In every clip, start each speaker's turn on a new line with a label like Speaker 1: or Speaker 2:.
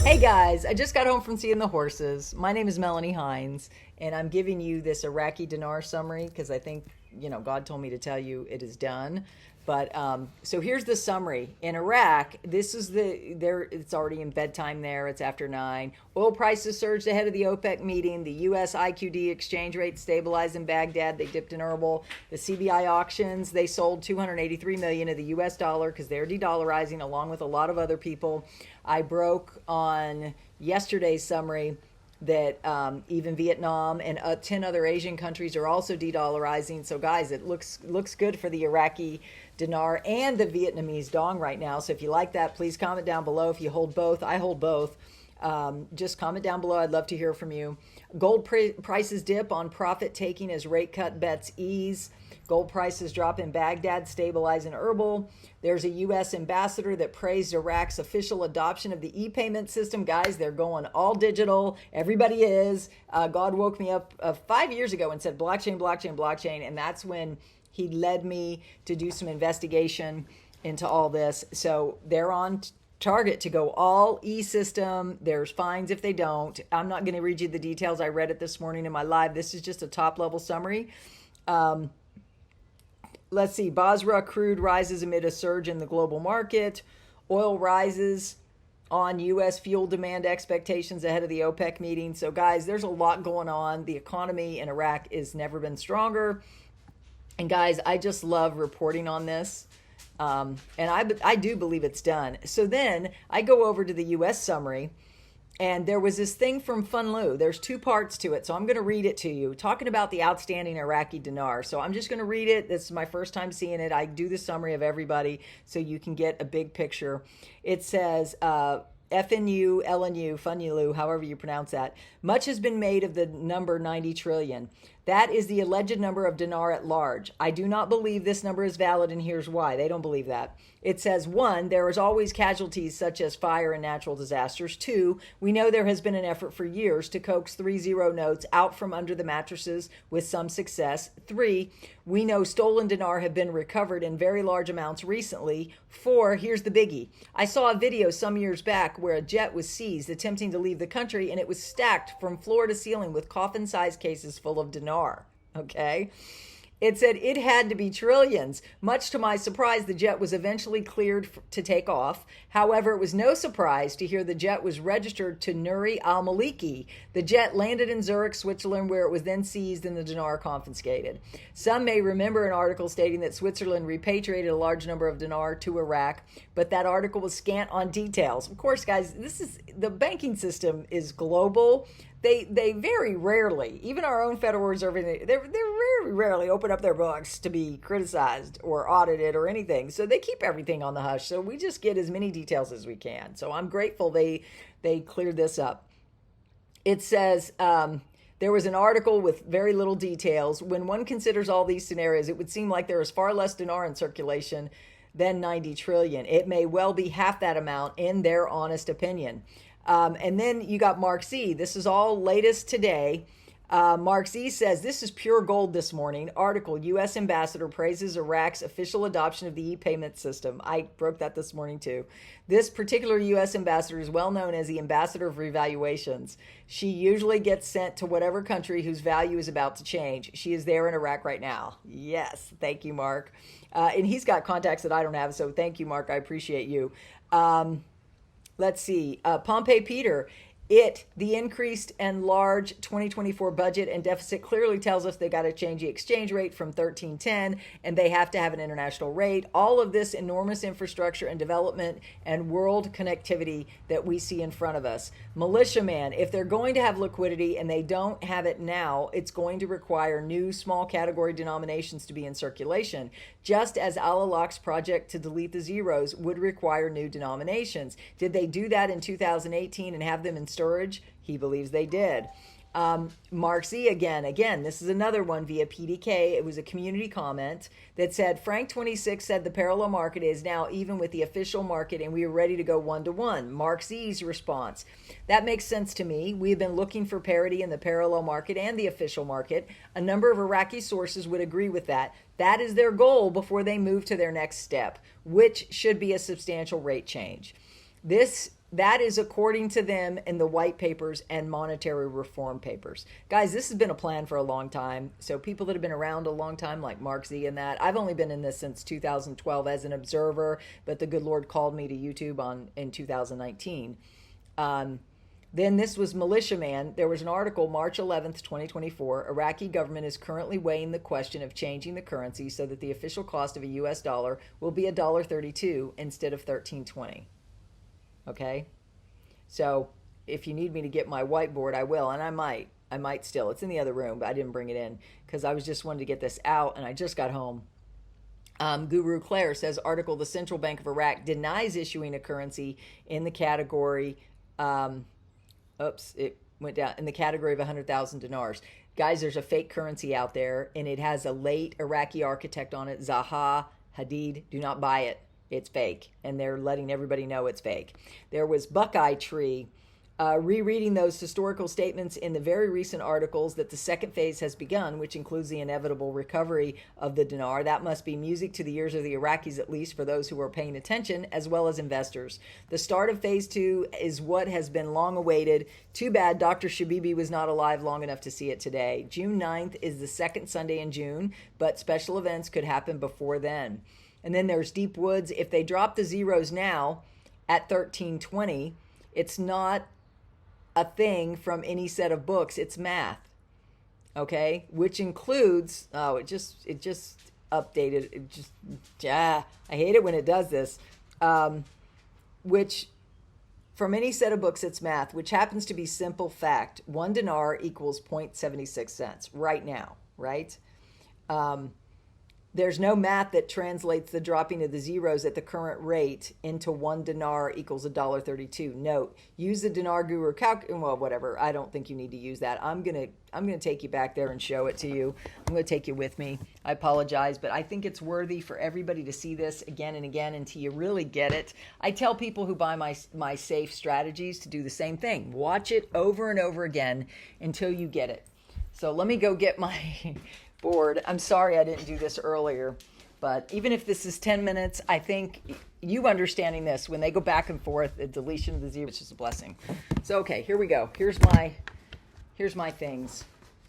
Speaker 1: Hey guys, I just got home from seeing the horses. My name is Melanie Hinds, and I'm giving you this Iraqi dinar summary because I think, God told me to tell you it is done. But so here's the summary. In Iraq, this is it's already in bedtime there. It's after 9. Oil prices surged ahead of the OPEC meeting. The U.S. IQD exchange rate stabilized in Baghdad. They dipped in Erbil. The CBI auctions, they sold 283 million of the U.S. dollar because they're de-dollarizing along with a lot of other people. I broke on yesterday's summary that even Vietnam and 10 other Asian countries are also de-dollarizing. So guys, it looks good for the Iraqi dinar and the Vietnamese dong right now. So if you like that, please comment down below. If you hold both, I hold both. Just comment down below. I'd love to hear from you. Gold prices dip on profit taking as rate cut bets ease. Gold prices drop in Baghdad, stabilize in Erbil. There's a U.S. ambassador that praised Iraq's official adoption of the e-payment system. Guys, they're going all digital. Everybody is. God woke me up 5 years ago and said blockchain, blockchain, blockchain. And that's when he led me to do some investigation into all this. So they're on target to go all e-system. There's fines if they don't. I'm not going to read you the details. I read it this morning in my live. This is just a top-level summary. Let's see. Basra crude rises amid a surge in the global market. Oil rises on U.S. fuel demand expectations ahead of the OPEC meeting. So, guys, there's a lot going on. The economy in Iraq has never been stronger. And, guys, I just love reporting on this. And I do believe it's done. So then I go over to the U.S. summary. And there was this thing from Funlu. There's 2 parts to it. So I'm going to read it to you, talking about the outstanding Iraqi dinar. So I'm just going to read it. This is my first time seeing it. I do the summary of everybody so you can get a big picture. It says, FNU, LNU, Funulu, however you pronounce that. Much has been made of the number 90 trillion. That is the alleged number of dinar at large. I do not believe this number is valid, and here's why. They don't believe that. It says, 1, there is always casualties such as fire and natural disasters. 2, we know there has been an effort for years to coax 3-0 notes out from under the mattresses with some success. 3, we know stolen dinar have been recovered in very large amounts recently. 4, here's the biggie. I saw a video some years back where a jet was seized attempting to leave the country, and it was stacked from floor to ceiling with coffin-sized cases full of dinar. Okay. It said it had to be trillions. Much to my surprise, the jet was eventually cleared to take off. However, it was no surprise to hear the jet was registered to Nuri al-Maliki. The jet landed in Zurich, Switzerland, where it was then seized and the dinar confiscated. Some may remember an article stating that Switzerland repatriated a large number of dinar to Iraq, but that article was scant on details. Of course, guys, the banking system is global. They very rarely, even our own Federal Reserve, they very rarely open up their books to be criticized or audited or anything. So they keep everything on the hush. So we just get as many details as we can. So I'm grateful they cleared this up. It says there was an article with very little details. When one considers all these scenarios, it would seem like there is far less dinar in circulation than 90 trillion. It may well be half that amount in their honest opinion. And then you got Mark Z. This is all latest today. Mark Z says, this is pure gold this morning. Article, U.S. Ambassador praises Iraq's official adoption of the e-payment system. I broke that this morning too. This particular U.S. ambassador is well known as the ambassador of revaluations. She usually gets sent to whatever country whose value is about to change. She is there in Iraq right now. Yes, thank you, Mark. And he's got contacts that I don't have, so thank you, Mark. I appreciate you. Let's see. Pompey Peter, the increased and large 2024 budget and deficit clearly tells us they got to change the exchange rate from 13.10 and they have to have an international rate. All of this enormous infrastructure and development and world connectivity that we see in front of us. Militiaman, if they're going to have liquidity and they don't have it now, it's going to require new small category denominations to be in circulation, just as Al-Alaq's project to delete the zeros would require new denominations. Did they do that in 2018 and have them in storage? He believes they did. Mark Z again, this is another one via PDK. It was a community comment that said, Frank 26 said the parallel market is now even with the official market and we are ready to go 1-to-1. Mark Z's response, that makes sense to me. We have been looking for parity in the parallel market and the official market. A number of Iraqi sources would agree with that. That is their goal before they move to their next step, which should be a substantial rate change. This That is according to them in the white papers and monetary reform papers. Guys, this has been a plan for a long time. So people that have been around a long time, like Mark Z and that, I've only been in this since 2012 as an observer, but the good Lord called me to YouTube in 2019. Then this was Militiaman. There was an article, March 11th, 2024. Iraqi government is currently weighing the question of changing the currency so that the official cost of a US dollar will be $1.32 instead of $13.20. Okay? So if you need me to get my whiteboard, I will, and I might still. It's in the other room, but I didn't bring it in because I was just wanting to get this out, and I just got home. Guru Claire says, article, the Central Bank of Iraq denies issuing a currency in the category, it went down, in the category of 100,000 dinars. Guys, there's a fake currency out there, and it has a late Iraqi architect on it, Zaha Hadid. Do not buy it. It's fake, and they're letting everybody know it's fake. There was Buckeye Tree rereading those historical statements in the very recent articles that the second phase has begun, which includes the inevitable recovery of the dinar. That must be music to the ears of the Iraqis, at least for those who are paying attention, as well as investors. The start of phase 2 is what has been long awaited. Too bad Dr. Shabibi was not alive long enough to see it today. June 9th is the second Sunday in June, but special events could happen before then. And then there's Deep Woods. If they drop the zeros now at 1320, it's not a thing from any set of books. It's math. Okay? Which includes, it just updated. I hate it when it does this. Which, from any set of books, it's math, which happens to be simple fact. 1 dinar equals 0.76 cents right now, right? There's no math that translates the dropping of the zeros at the current rate into 1 dinar equals $1.32. Note, use the Dinar Guru well, whatever. I don't think you need to use that. I'm gonna take you back there and show it to you. I'm gonna take you with me. I apologize, but I think it's worthy for everybody to see this again and again until you really get it. I tell people who buy my safe strategies to do the same thing. Watch it over and over again until you get it. So let me go get my board. I'm sorry I didn't do this earlier, but even if this is 10 minutes, I think you understanding this, when they go back and forth, the deletion of the zero, it's just a blessing. So, okay, here we go. Here's my things.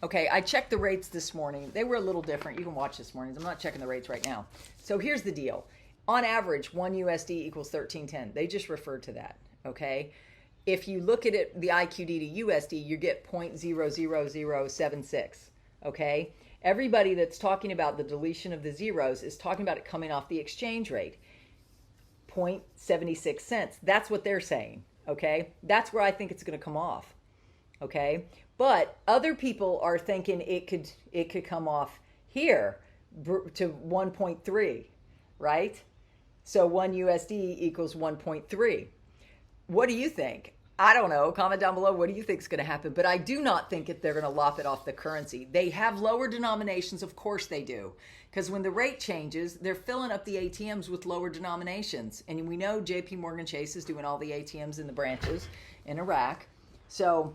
Speaker 1: Okay, I checked the rates this morning. They were a little different. You can watch this morning. I'm not checking the rates right now. So here's the deal. On average, 1 USD equals 1310. They just referred to that, okay? If you look at it, the IQD to USD, you get 0.00076, okay? Everybody that's talking about the deletion of the zeros is talking about it coming off the exchange rate, 0.76 cents. That's what they're saying, okay? That's where I think it's going to come off, okay? But other people are thinking it could come off here to 1.3, right? So 1 USD equals 1.3. What do you think? I don't know. Comment down below. What do you think is going to happen? But I do not think they're going to lop it off the currency. They have lower denominations. Of course they do. Because when the rate changes, they're filling up the ATMs with lower denominations. And we know JP Morgan Chase is doing all the ATMs in the branches in Iraq. So,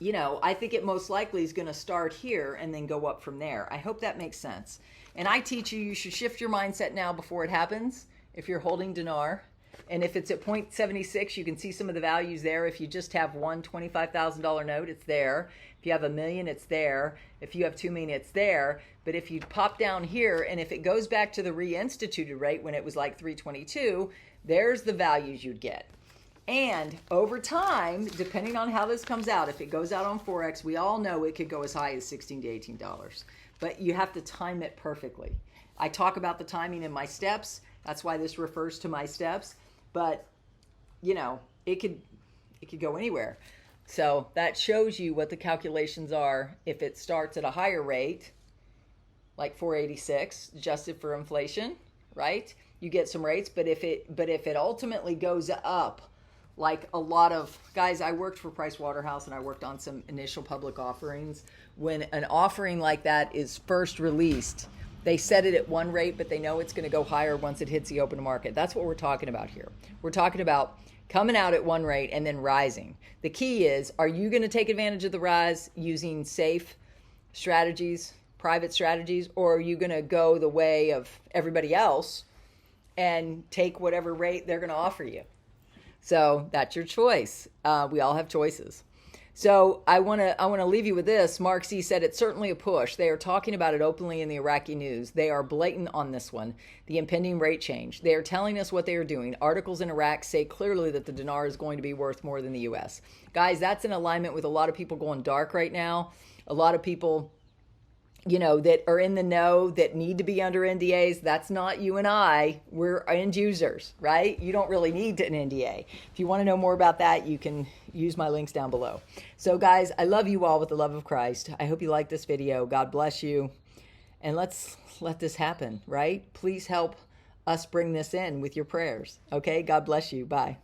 Speaker 1: you know, I think it most likely is going to start here and then go up from there. I hope that makes sense. And I teach you should shift your mindset now before it happens if you're holding dinar. And if it's at 0.76, you can see some of the values there. If you just have one $25,000 note, it's there. If you have $1 million, it's there. If you have $2 million, it's there. But if you pop down here, and if it goes back to the reinstituted rate when it was like 322, there's the values you'd get. And over time, depending on how this comes out, if it goes out on Forex, we all know it could go as high as $16 to $18. But you have to time it perfectly. I talk about the timing in my steps. That's why this refers to my steps. But, you know, it could go anywhere. So that shows you what the calculations are if it starts at a higher rate, like 486, adjusted for inflation, right? You get some rates, but if it ultimately goes up, like a lot of guys, I worked for Price Waterhouse and I worked on some initial public offerings. When an offering like that is first released, they set it at one rate, but they know it's going to go higher once it hits the open market. That's what we're talking about here. We're talking about coming out at one rate and then rising. The key is, are you going to take advantage of the rise using safe strategies, private strategies, or are you going to go the way of everybody else and take whatever rate they're going to offer you? So that's your choice. We all have choices. So I want to leave you with this. Mark C said it's certainly a push. They are talking about it openly in the Iraqi news. They are blatant on this one, the impending rate change. They are telling us what they are doing. Articles in Iraq say clearly that the dinar is going to be worth more than the U.S. Guys, that's in alignment with a lot of people going dark right now. A lot of people, you know, that are in the know, that need to be under NDAs. That's not you and I. We're end users, right? You don't really need an NDA. If you want to know more about that, you can use my links down below. So guys, I love you all with the love of Christ. I hope you like this video. God bless you. And let's let this happen, right? Please help us bring this in with your prayers. Okay? God bless you. Bye.